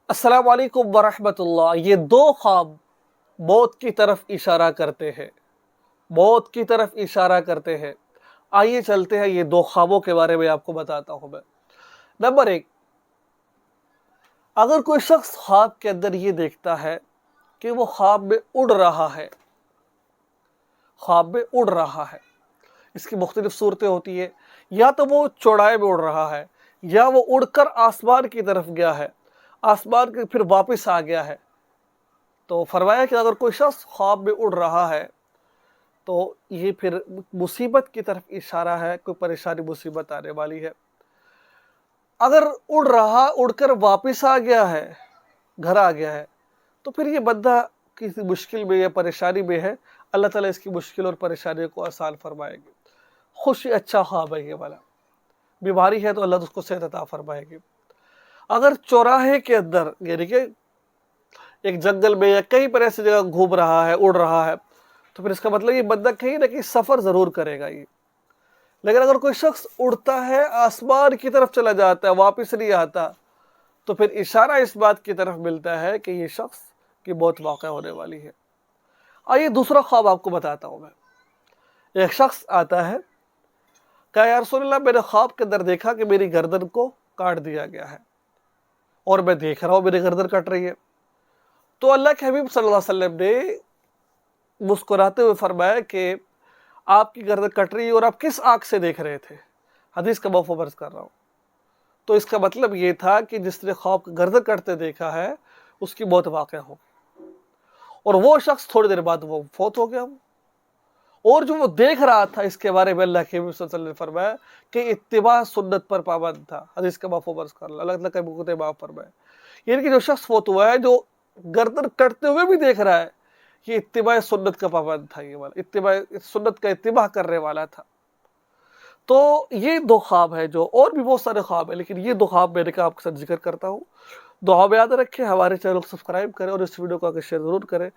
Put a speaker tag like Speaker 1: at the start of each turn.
Speaker 1: अस्सलाम वालेकुम वरहमतुल्लाह। ये दो ख्वाब मौत की तरफ इशारा करते हैं, मौत की तरफ इशारा करते हैं। आइए चलते हैं, ये दो ख्वाबों के बारे में आपको बताता हूं मैं। नंबर एक, अगर कोई शख्स ख्वाब के अंदर ये देखता है कि वो ख्वाब में उड़ रहा है, ख्वाब में उड़ रहा है, इसकी मुख्तलिफ सूरतें होती है। या तो वो चौड़ाई में उड़ रहा है, या वो उड़कर आसमान की तरफ गया है, आसमान के फिर वापस आ गया है। तो फरमाया कि अगर कोई शख्स ख्वाब में उड़ रहा है तो ये फिर मुसीबत की तरफ इशारा है, कोई परेशानी मुसीबत आने वाली है। अगर उड़कर वापस आ गया है, घर आ गया है, तो फिर ये बंदा किसी मुश्किल में या परेशानी में है, अल्लाह ताला इसकी मुश्किल और परेशानी को आसान फरमाएंगे। खुशी अच्छा ख्वाब है ये वाला। बीमारी है तो अल्लाह उसको सेहत अता फरमाएगी। अगर चौराहे के अंदर यानी कि एक जंगल में या कहीं पर ऐसी जगह घूम रहा है, उड़ रहा है, तो फिर इसका मतलब ये बंदा कहीं ना कहीं सफर जरूर करेगा ये। लेकिन अगर कोई शख्स उड़ता है, आसमान की तरफ चला जाता है, वापस नहीं आता, तो फिर इशारा इस बात की तरफ मिलता है कि ये शख्स की मौत वाक़या होने वाली है। आइए दूसरा ख्वाब आपको बताता हूँ मैं। एक शख्स आता है, कहा या रसूलल्लाह, मैंने ख्वाब के अंदर देखा कि मेरी गर्दन को काट दिया गया है और मैं देख रहा हूँ मेरी गर्दन कट रही है। तो अल्लाह के हबीब सल्लल्लाहु अलैहि वसल्लम ने मुस्कुराते हुए फरमाया कि आपकी गर्दन कट रही है और आप किस आंख से देख रहे थे। हदीस का मफ़हूम अर्ज़ कर रहा हूँ। तो इसका मतलब ये था कि जिसने ख्वाब गर्दन कटते देखा है उसकी मौत वाक़या हो, और वो शख्स थोड़ी देर बाद वो फौत हो गया। और जो वो देख रहा था, इसके बारे में अल्लाह के हबीब सल्लल्लाहु अलैहि वसल्लम ने फरमाया कि इत्तिबा सुन्नत पर पाबंद था। हदीस का मफ़हूम अर्ज़ कर अल्लाह ताला का मुक़द्दर माफ़ फरमाए। यानी कि जो शख्स फौत हुआ है, जो गर्दन कटते हुए भी देख रहा है, ये इत्तिबा सुन्नत का पाबंद था, ये वाला इत्तिबा सुन्नत का इत्तिबा करने वाला था। तो ये दो ख्वाब है, जो और भी बहुत सारे ख्वाब है, लेकिन ये दो ख्वाब मैंने कहा आपके साथ जिक्र करता हूँ। दुआ में याद रखें, हमारे चैनल को सब्सक्राइब करें और इस वीडियो को आगे शेयर ज़रूर करें।